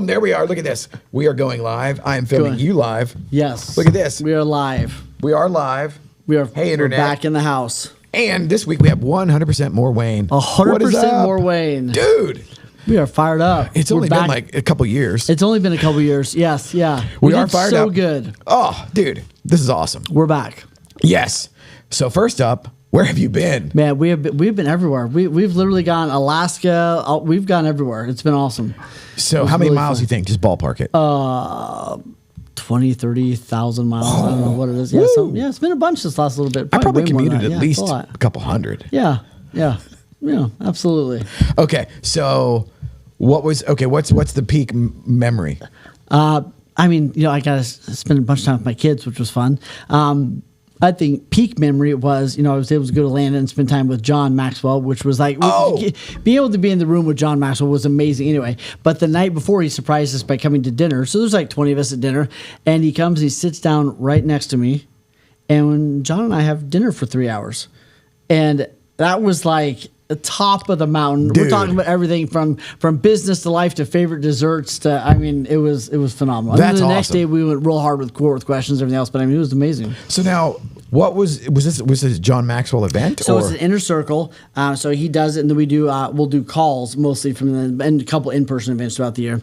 Boom, there we are. Look at this. We are going live. I am filming you live. Yes. Look at this. We are live. We are live. Hey, Internet. We're back in the house. And this week we have 100% more Wayne. 100% more Wayne. Dude. We are fired up. It's only been like a couple years. It's only been a couple years. Yes, yeah. We are fired up. So good. Oh, dude. This is awesome. We're back. Yes. So first up, where have you been? Man, we've been everywhere. We've literally gone Alaska. We've gone everywhere. It's been awesome. So how many miles do you think? Just ballpark it. 20, 30,000 miles. I don't know what it is. Yeah, it's been a bunch this last little bit. I probably way more than commuted that. at least a couple hundred. Yeah, absolutely. Okay, so what's the peak memory? I mean, I got to spend a bunch of time with my kids, which was fun. I think peak memory was, I was able to go to Landon and spend time with John Maxwell, which was like, being able to be in the room with John Maxwell was amazing anyway. But the night before, he surprised us by coming to dinner. So there's like 20 of us at dinner, and he comes and he sits down right next to me. And when John and I have dinner for 3 hours, and that was like the top of the mountain. Dude. We're talking about everything from business to life to favorite desserts to, I mean, it was phenomenal. That's and then the awesome. next day we went real hard with questions and everything else, but I mean, it was amazing. So now, was this John Maxwell event? So it's an inner circle. So he does it, and then we'll do calls mostly from and a couple in-person events throughout the year.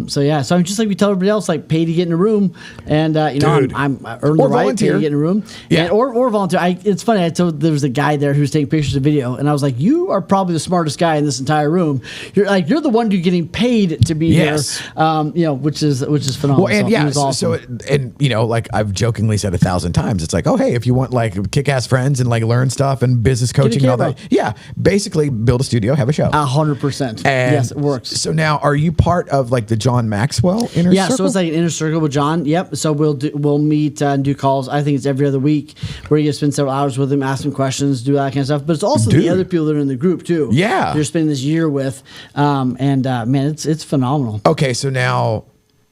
So I'm just like we tell everybody else, like pay to get in a room, and I earn the right pay to get in a room, or volunteer. It's funny. I told there was a guy there who was taking pictures of video, and I was like, you are probably the smartest guy in this entire room. You're the one who's getting paid to be here. Which is phenomenal. Well, and awesome. Like I've jokingly said 1,000 times, it's like, oh hey, if you want like kick-ass friends and like learn stuff and business coaching and all that, basically build a studio, have a show. 100%. Yes, it works. So now, are you part of like the John Maxwell inner circle? Yeah, so it's like an inner circle with John. Yep. So we'll meet and do calls. I think it's every other week where you get to spend several hours with him, ask him questions, do that kind of stuff. But it's also the other people that are in the group too. Yeah, you're spending this year with, man, it's phenomenal. Okay, so now,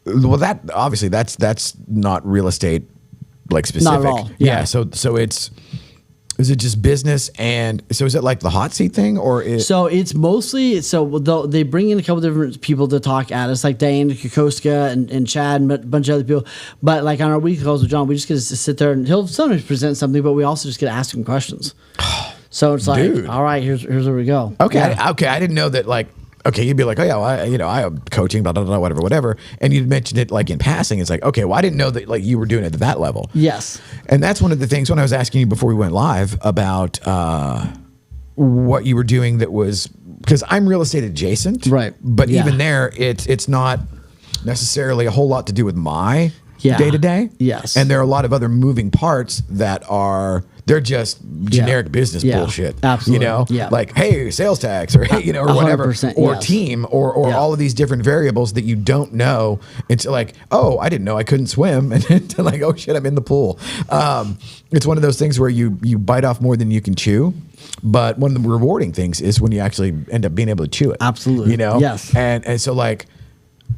well, that obviously that's not real estate. Like specific, not at all. Yeah. So is it just business, and so is it like the hot seat thing, or so it's mostly they bring in a couple different people to talk at us, like Diana Kokoska and Chad and a bunch of other people. But like on our weekly calls with John, we just get to sit there and he'll sometimes present something, but we also just get to ask him questions. So it's like, dude, all right, here's where we go. Okay, okay, I didn't know that. Like, okay, you'd be like, oh yeah, well, I am coaching, blah, blah, blah, whatever. And you'd mentioned it like in passing. It's like, okay, well, I didn't know that like you were doing it at that level. Yes. And that's one of the things when I was asking you before we went live about what you were doing that was, because I'm real estate adjacent. Right. But even there, it's not necessarily a whole lot to do with my day to day. Yes. And there are a lot of other moving parts that they're just generic business bullshit. Absolutely. Like, hey, sales tax or, or whatever, or team or all of these different variables that you don't know. It's like, oh, I didn't know I couldn't swim. And then like, oh shit, I'm in the pool. It's one of those things where you bite off more than you can chew. But one of the rewarding things is when you actually end up being able to chew it. Absolutely. Yes. And so like,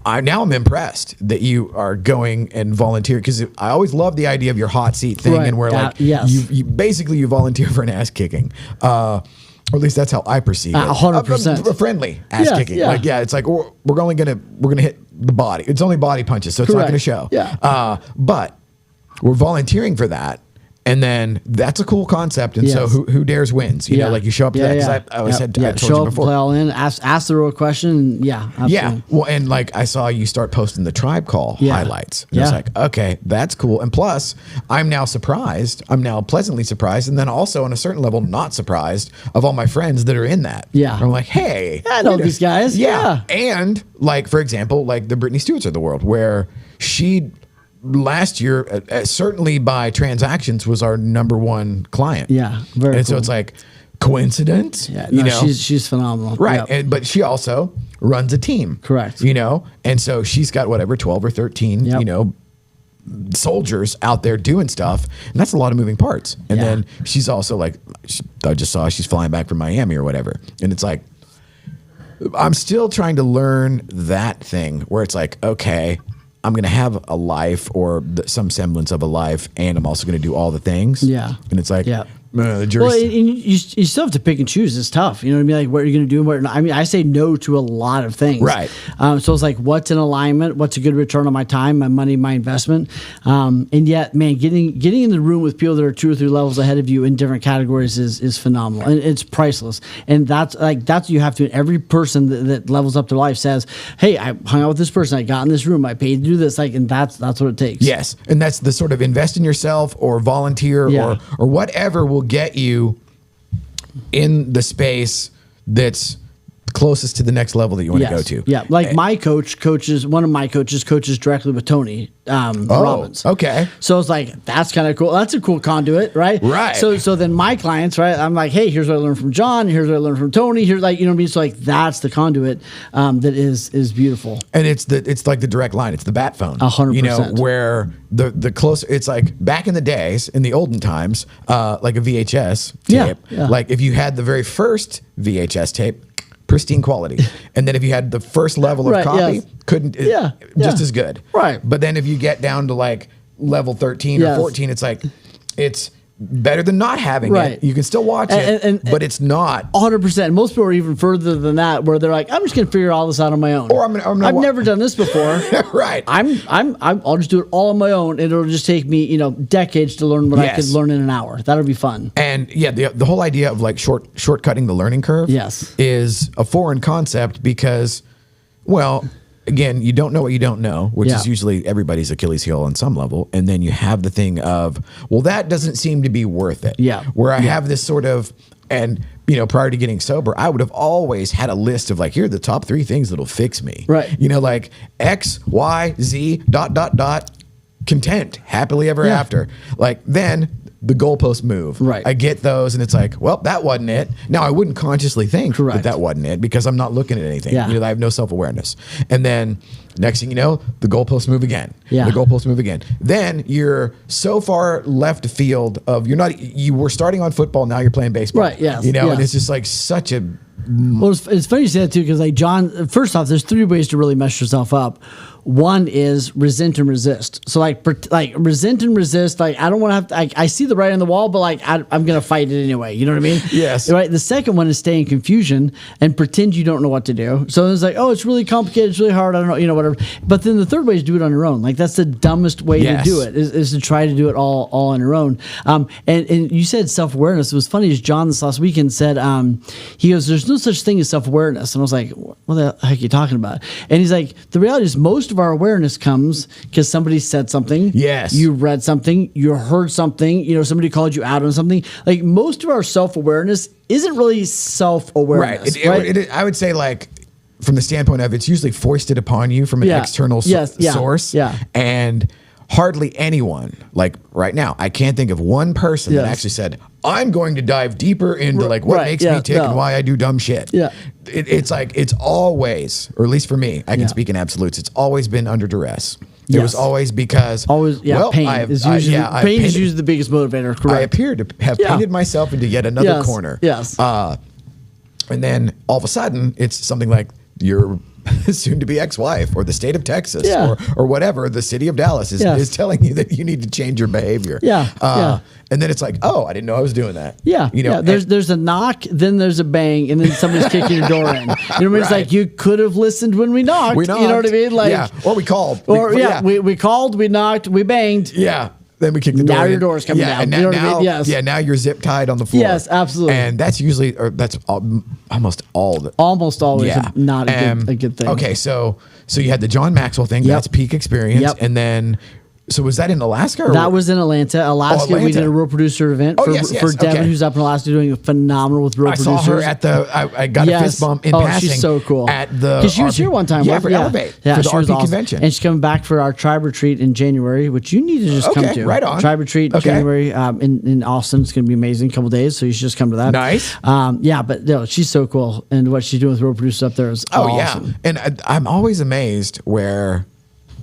I'm impressed that you are going and volunteer, because I always love the idea of your hot seat thing, and where like you basically volunteer for an ass kicking, or at least that's how I perceive it. 100%, a friendly ass kicking. Yeah. Like it's like we're gonna hit the body. It's only body punches, so it's not gonna show. Yeah. But we're volunteering for that. And then that's a cool concept. And so who dares wins, you know, like you show up to that. Because I always said, I told show you up, before. play all in, ask the real question. Absolutely. Yeah. Well, and like I saw you start posting the tribe call highlights. And it's like, okay, that's cool. And plus, I'm now pleasantly surprised. And then also on a certain level, not surprised of all my friends that are in that. Yeah. I'm like, hey. I know these guys. Yeah. And like, for example, like the Britney Stewarts of the world, where she last year, certainly by transactions, was our number one client. Yeah, very cool. So it's like coincidence. Yeah, no, she's phenomenal. Right, but she also runs a team. Correct. And so she's got 12 or 13. Soldiers out there doing stuff, and that's a lot of moving parts. And then she's also like, I just saw she's flying back from Miami or whatever, and it's like, I'm still trying to learn that thing where it's like, okay, I'm going to have a life or some semblance of a life, and I'm also going to do all the things. Yeah. And it's like, The jury's Well, and you still have to pick and choose. It's tough. You know what I mean? Like, what you're going to do and what not. I mean, I say no to a lot of things. Right. So it's like, what's in alignment? What's a good return on my time, my money, my investment? And yet, man, getting in the room with people that are 2 or 3 levels ahead of you in different categories is phenomenal. And it's priceless. And that's what you have to. Every person that levels up their life says, hey, I hung out with this person. I got in this room. I paid to do this. Like, and that's what it takes. Yes. And that's the sort of invest in yourself or volunteer or whatever will get you in the space that's closest to the next level that you want to go to. Yeah, like my one of my coaches coaches directly with Tony Robbins. Okay. So it's like, that's kind of cool. That's a cool conduit, right? Right. So then my clients, right, I'm like, hey, here's what I learned from John. Here's what I learned from Tony. Here's, like, you know what I mean? So like, that's the conduit that is beautiful. And it's like the direct line. It's the bat phone. 100%. You know, where the closer, it's like back in the days, in the olden times, like a VHS tape. Yeah. Like if you had the very first VHS tape, pristine quality. And then if you had the first level of copy, just as good. Right. But then if you get down to like level 13 or 14, it's like, it's better than not having it. You can still watch it, but it's not 100%. Most people are even further than that, where they're like, I'm just going to figure all this out on my own. Or I've never done this before. Right. I'll just do it all on my own. And it'll just take me, decades to learn what I could learn in an hour. That'll be fun. And yeah, the whole idea of like shortcutting the learning curve is a foreign concept because, well, again, you don't know what you don't know, which is usually everybody's Achilles heel on some level. And then you have the thing of, well, that doesn't seem to be worth it. Yeah. Where I have this sort of, and prior to getting sober, I would have always had a list of like, here are the top 3 things that'll fix me. Right. Like X, Y, Z, ... content, happily ever after. Like then the goalposts move. Right. I get those and it's like, well, that wasn't it. Now I wouldn't consciously think that wasn't it because I'm not looking at anything. Yeah. I have no self-awareness. And then next thing you know, the goalposts move again. Yeah. The goalposts move again. Then you're so far left field of you were starting on football, now you're playing baseball. Right, yes. And it's just like such a Well, it's funny you say that too, because like John, first off, there's 3 ways to really mess yourself up. One is resent and resist. So like resent and resist. Like I don't want to have to. I see the writing on the wall, but like I'm gonna fight it anyway. You know what I mean? Yes. Right. The second one is stay in confusion and pretend you don't know what to do. So it's like, oh, it's really complicated. It's really hard. I don't know. Whatever. But then the third way is do it on your own. Like that's the dumbest way to do it. Is to try to do it all on your own. And you said self-awareness. It was funny as John this last weekend said. He goes, "There's no such thing as self-awareness." And I was like, "What the heck are you talking about?" And he's like, "The reality is most of our awareness comes because somebody said something. Yes. You read something. You heard something. Somebody called you out on something. Like most of our self-awareness isn't really self-awareness. Right. I would say like from the standpoint of it's usually foisted upon you from an external source. Yeah. And hardly anyone, like right now, I can't think of one person that actually said, I'm going to dive deeper into like what makes me tick and why I do dumb shit. Yeah. It's like, it's always, or at least for me, I can speak in absolutes, it's always been under duress. It was always because pain is usually the biggest motivator. Correct. I appear to have painted myself into yet another corner. Yes. And then all of a sudden, it's something like your soon-to-be ex-wife or the state of Texas or whatever, the city of Dallas is telling you that you need to change your behavior. And then it's like, oh, I didn't know I was doing that. There's a knock, then there's a bang, and then somebody's kicking your door in. You know what I mean? It's like you could have listened when we knocked. You know what I mean? Like, or we called. We called, we knocked, we banged. Yeah. Then we kick the door. Now your door's coming down. And you know what I mean? Yes. Yeah, now you're zip tied on the floor. Yes, absolutely. And that's usually, almost all. Almost always not a good thing. Okay, so you had the John Maxwell thing. That's peak experience. Yep. And then, so was that in Alaska? That was in Atlanta. Alaska, we did a Real Producer event for Devin, who's up in Alaska doing phenomenal with Real Producers. I saw her at I got a fist bump in passing. She's so cool. Because she was here one time. For Elevate. For the RP convention. And she's coming back for our Tribe Retreat in January, which you need to just come to. Right on. Tribe Retreat in January in Austin. It's going to be amazing. A couple days, so you should just come to that. Nice. But no, she's so cool. And what she's doing with Real Producers up there is awesome. And I'm always amazed where...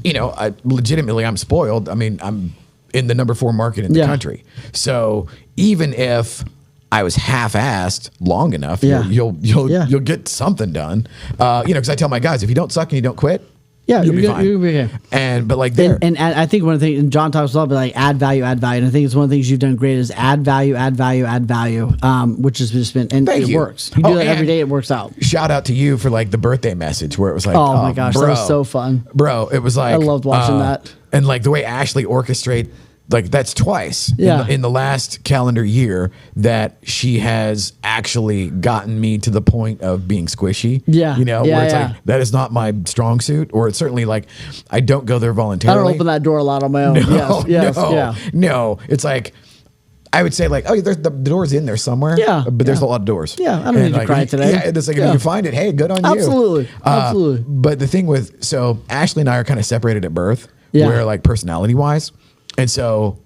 I'm spoiled. I mean, I'm in the number 4 market in the country. So even if I was half-assed long enough, you'll get something done. Because I tell my guys, if you don't suck and you don't quit, Yeah, you'll be you're fine. you'll be okay. But like there, And I think one of the things, and John talks a lot about like add value. And I think it's one of the things you've done great is add value, which has just been, and Thank it you. works. You do Oh, that every and day, it works out. shout out to you for like the birthday message where it was like, Oh my gosh, that was so fun. bro. It was like I loved watching that. and like the way Ashley orchestrate. Like that's twice Yeah. in the last calendar year that she has actually gotten me to the point of being squishy. Yeah. You know, Yeah, where it's yeah. like, that is not my strong suit, or it's certainly like, I don't go there I voluntarily. don't open that door a lot on my own. No. It's like, I would say like, oh, there's the door's in there somewhere. Yeah, But there's yeah. a lot of doors. Yeah, I don't need to like, cry today. Yeah, it's like, if Yeah. you can find it, hey, good on you. Absolutely. Absolutely. But the thing with, so Ashley and I are kind of separated at birth, Yeah. where like personality wise. And so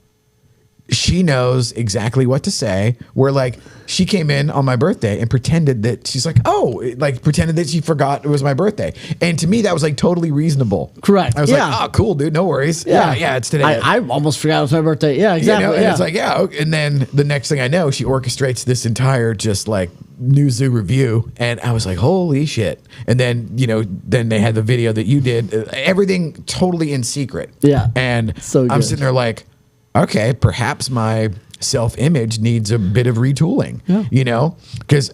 she knows exactly what to say. Where like she came in on my birthday and pretended that she's like, oh, like pretended that she forgot it was my birthday. And to me, that was like totally reasonable. Correct. I was Yeah. like, oh, cool, dude, no worries. Yeah, it's today. I almost forgot it was my birthday. Yeah, exactly. You know, and yeah. it's like, yeah. Okay. And then the next thing I know, she orchestrates this entire just like New Zoo review. And I was like, holy shit. And then, you know, then they had the video that you did, everything totally in secret. Yeah. And So I'm good. sitting there like, okay, perhaps my self-image needs a bit of retooling, Yeah. you know? Because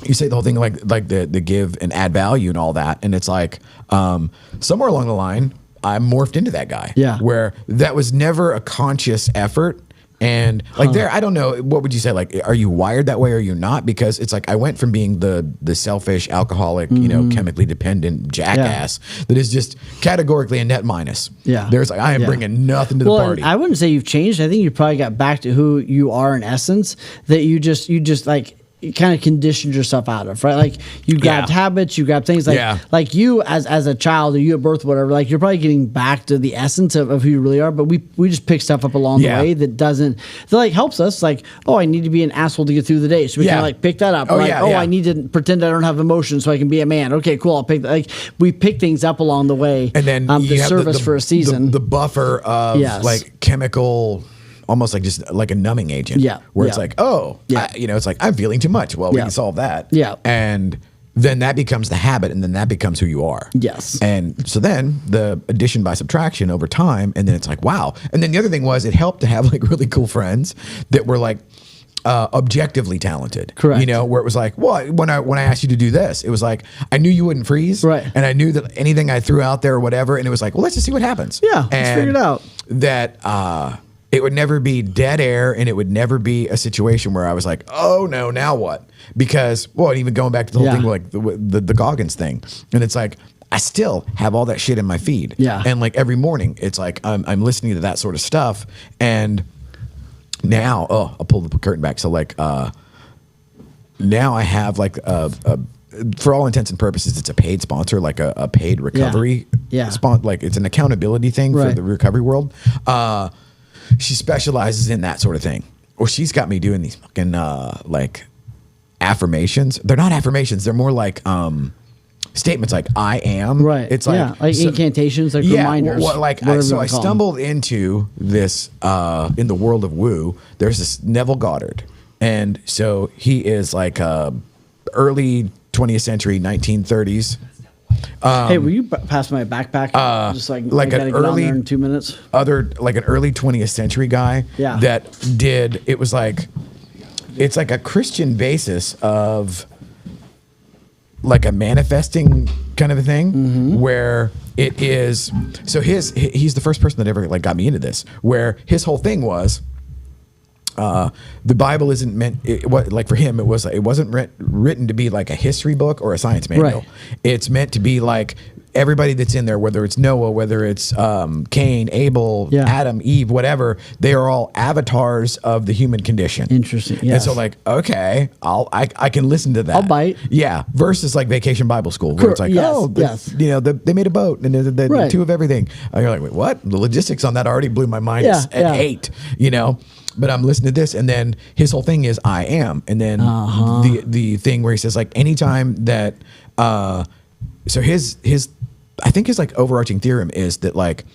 you say the whole thing like the give and add value and all that. And it's like somewhere along the line, I morphed into that guy. Yeah. Where that was never a conscious effort. And like there, I don't know, what would you say? Like, are you wired that way or are you not? Because it's like I went from being the selfish, alcoholic, you know, chemically dependent jackass that is just categorically a net minus. Yeah. There's like, I am Yeah. bringing nothing to the Well, party. I wouldn't say you've changed. I think you probably got back to who you are in essence. That you just like you kind of conditioned yourself out of, right? Like you grabbed habits, you grabbed things like you as a child or you at birth, whatever. Like you're probably getting back to the essence of who you really are. But we just pick stuff up along the way that like helps us. Like, oh, I need to be an asshole to get through the day, so we kind of like pick that up. Oh, like, yeah, oh, yeah. I need to pretend I don't have emotions so I can be a man. Okay, cool. I'll pick that. Like we pick things up along the way. and then the you have service for a season. the buffer of Yes. like chemical, almost like just like a numbing agent. Yeah. Where Yeah. it's like, oh, Yeah. you know, it's like I'm feeling too much. Well, we Yeah. can solve that. Yeah. And then that becomes the habit, and then that becomes who you are. Yes. And so then the addition by subtraction over time, and then it's like, wow. And then the other thing was it helped to have like really cool friends that were like objectively talented. Correct. You know, where it was like, well, when I asked you to do this, it was like I knew you wouldn't freeze. Right. And I knew that anything I threw out there or whatever, and it was like, well, let's just see what happens. Yeah, let's figure it out. That it would never be dead air, and it would never be a situation where I was like, oh no, now what? Because, well, even going back to the whole Yeah. thing like the Goggins thing, and it's like I still have all that shit in my feed. Yeah. And like every morning, it's like I'm listening to that sort of stuff, and now, I'll pull the curtain back. So like now I have like for all intents and purposes, it's a paid sponsor, like a paid recovery. Yeah. Like it's an accountability thing for Right. the recovery world. She specializes in that sort of thing. Well, she's got me doing these fucking like affirmations. They're not affirmations. They're more like statements like I am. Right. It's like like incantations, like reminders. Well, like whatever you so I wanna call 'em. stumbled into this in the world of woo. There's this Neville Goddard, and so he is like early 20th century, 1930s. Hey, will you pass my backpack just so I can like I an gotta get on early- there in 2 minutes? Like an early 20th century guy. Yeah. That did it was like it's like a Christian basis of like a manifesting kind of a thing Mm-hmm. where it is so he's the first person that ever like got me into this, where his whole thing was the Bible isn't meant like for him it wasn't written to be like a history book or a science manual. Right. It's meant to be like everybody that's in there, whether it's Noah, whether it's Cain, Abel, Yeah. Adam, Eve, whatever, they are all avatars of the human condition. Interesting, And yes. so like, okay, I can listen to that. I'll bite. Yeah. Versus like Vacation Bible School, where it's like, Yes, oh, yes. you know, they made a boat and the Right. two of everything. And you're like, wait, what? The logistics on that already blew my mind Yeah, at yeah. 8, you know? But I'm listening to this, and then his whole thing is I am. And then the thing where he says like anytime that so his I think his like overarching theorem is that like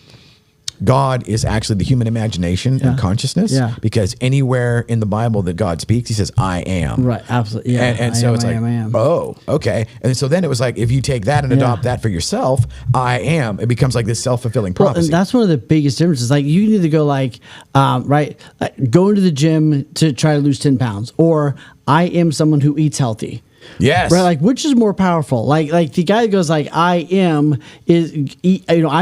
God is actually the human imagination and consciousness. Yeah. Because anywhere in the Bible that God speaks, he says, I am. Right. Absolutely. Yeah. And so it's like, oh, okay. And so then it was like, if you take that and adopt that for yourself, I am, it becomes like this self-fulfilling prophecy. Well, and that's one of the biggest differences. Like you need to go like, like go into the gym to try to lose 10 pounds, or I am someone who eats healthy. Yes. Right. Like, which is more powerful? Like the guy that goes like, I'm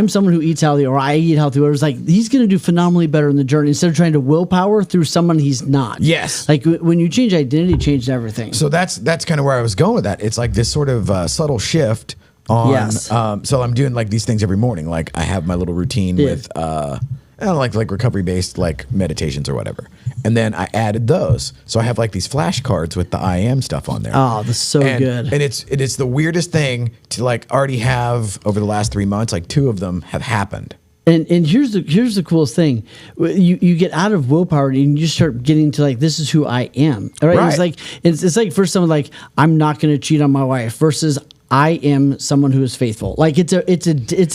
someone who eats healthy, or I eat healthy. Or it's like, he's going to do phenomenally better in the journey instead of trying to willpower through someone he's not. Yes. Like when you change identity, changes everything. So that's kind of where I was going with that. It's like this sort of subtle shift on. Yes. So I'm doing like these things every morning. Like I have my little routine with, like recovery based like meditations or whatever. And then I added those. So I have like these flashcards with the I am stuff on there. Oh, that's so good. And it's the weirdest thing to like already have over the last 3 months, like 2 of them have happened. And here's the coolest thing. You get out of willpower and you start getting to like, this is who I am. All right. Right. It's like for someone like, I'm not going to cheat on my wife versus I am someone who is faithful. Like it's a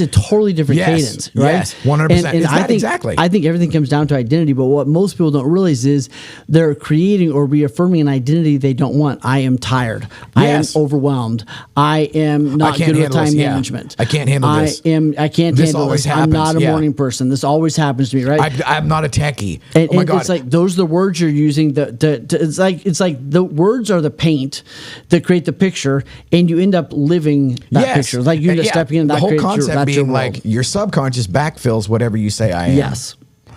totally different cadence, right? Yes, 100%. And I think exactly. I think everything comes down to identity. But what most people don't realize is they're creating or reaffirming an identity they don't want. I am tired. Yes. I am overwhelmed. I am not good with time management. I can't handle this. I can't This handle always this. happens. I'm not a morning person. This always happens to me, right? I'm not a techie. And, oh my and God. it's like those are the words you're using. It's like the words are the paint that create the picture, and you end up living that picture. Like you end up stepping in that the whole picture. concept That's being like your subconscious backfills whatever you say I am. Yes.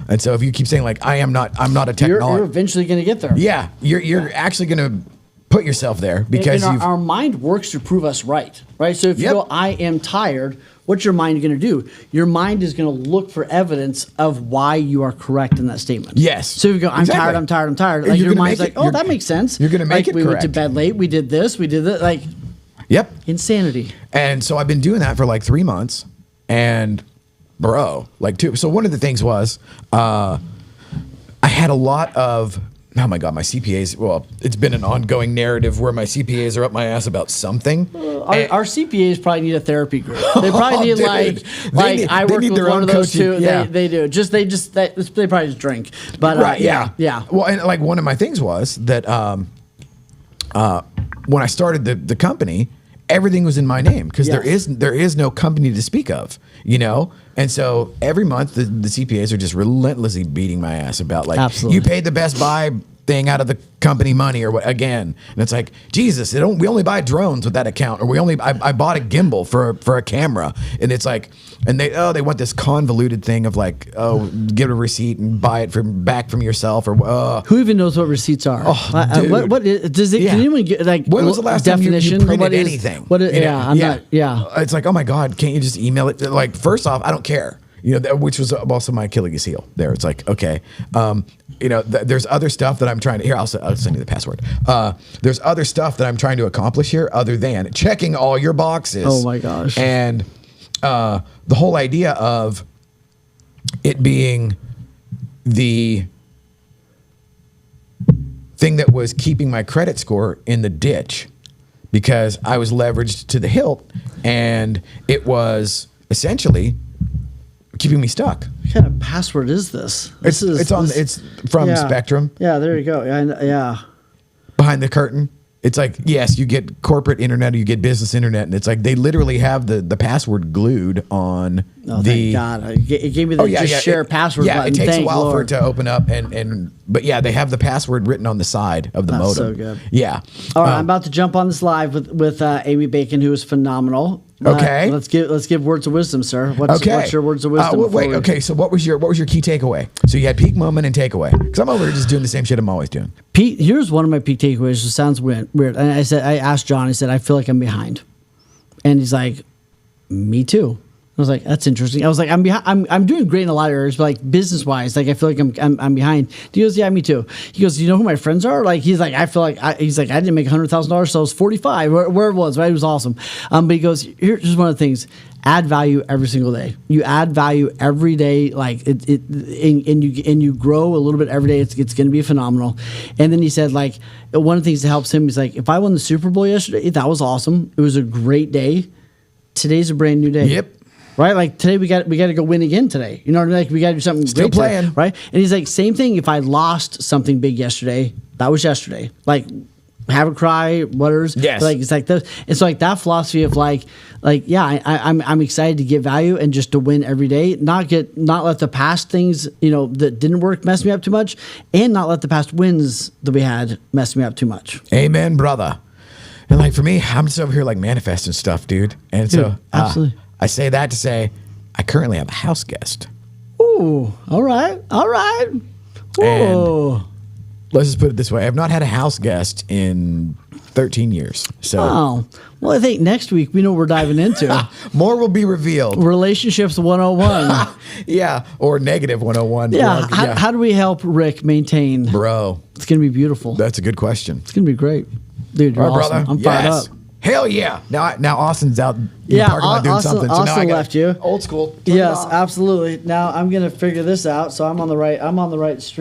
And so if you keep saying like I'm not a technologist, you're eventually going to get there. Yeah, you're actually going to put yourself there because our mind works to prove us right. So if you go, I am tired, what's your mind going to do? Your mind is going to look for evidence of why you are correct in that statement. Yes. So if you go, I'm tired. Like your mind's like, oh, that makes sense. You're going to make it we correct. went to bed late. We did this. We did that. Like, yep. Insanity. And so I've been doing that for like 3 months, and so one of the things was, I had a lot of, oh my God, my CPAs, well, it's been an ongoing narrative where my CPAs are up my ass about something. Our CPAs probably need a therapy group. They probably need I work with one of those two. Yeah. They do. They probably just drink. But yeah. Well, and like one of my things was that when I started the company, everything was in my name because there is no company to speak of, And so every month the CPAs are just relentlessly beating my ass about like, Absolutely. You paid the Best Buy thing out of the company money or what again. And it's like, Jesus, we only buy drones with that account, or I bought a gimbal for a camera. And it's like, and they want this convoluted thing of like, give a receipt and buy it back from yourself or who even knows what receipts are? What does it? Can anyone get like? When was the last definition? time you printed anything? It's like, oh my God, can't you just email it? Like, first off, I don't care. Which was also my Achilles heel there. It's like, okay, there's other stuff that I'm trying to, I'll send you the password. There's other stuff that I'm trying to accomplish here other than checking all your boxes. Oh my gosh. And the whole idea of it being the thing that was keeping my credit score in the ditch because I was leveraged to the hilt and it was essentially keeping me stuck. What kind of password is this? It's from Spectrum. Yeah, there you go. Yeah. Behind the curtain. It's like, yes, you get corporate internet or you get business internet, and it's like they literally have the password glued on thank God. It gave me the share password button. It takes a while Lord. for it to open up, but they have the password written on the side of the modem. So good. Yeah. All right, I'm about to jump on this live with Amy Bacon, who is phenomenal. Okay. Let's give words of wisdom, sir. What's your words of wisdom? Okay. So what was your key takeaway? So you had peak moment and takeaway. Because I'm over here just doing the same shit I'm always doing. Here's one of my peak takeaways. It sounds weird. And I asked John. I said, I feel like I'm behind, and he's like, me too. I was like, that's interesting. I was like, I'm behind. I'm doing great in a lot of areas, but like business wise, like I feel like I'm behind. He goes, yeah, me too. He goes, you know who my friends are? Like he's like, I feel like I didn't make $100,000, so I was 45. Where it was, right? It was awesome. But he goes, here's one of the things. Add value every single day. You add value every day, like and you grow a little bit every day. It's going to be phenomenal. And then he said, like, one of the things that helps him is like, if I won the Super Bowl yesterday, that was awesome. It was a great day. Today's a brand new day. Yep. right? Like today we got to go win again today. You know what I mean? Like we got to do something Still great today, playing. right? And he's like, same thing. If I lost something big yesterday, that was yesterday. Like have a cry, waters. Yes. Like it's like those. It's like that philosophy of like yeah, I'm excited to get value and just to win every day. Not let the past things that didn't work mess me up too much, and not let the past wins that we had mess me up too much. Amen, brother. And like for me, I'm just over here like manifesting stuff, dude. And Dude, so absolutely. I say that to say I currently have a house guest. Ooh, all right. Ooh. Let's just put it this way. I've not had a house guest in 13 years. So Oh, well, I think next week we know what we're diving into. more will be revealed. Relationships 101. Yeah. Or negative 101. Yeah. How do we help Rick maintain? Bro, It's going to be beautiful. that's a good question. It's going to be great. Dude, you're All right, awesome. brother. I'm fired Yes. up. Hell yeah. Now Austin's out in the Yeah, parking lot doing Austin- something. So now Austin I gotta- left you. Old school. Turn it Yes, off. absolutely. Now I'm going to figure this out. So I'm on the right stream.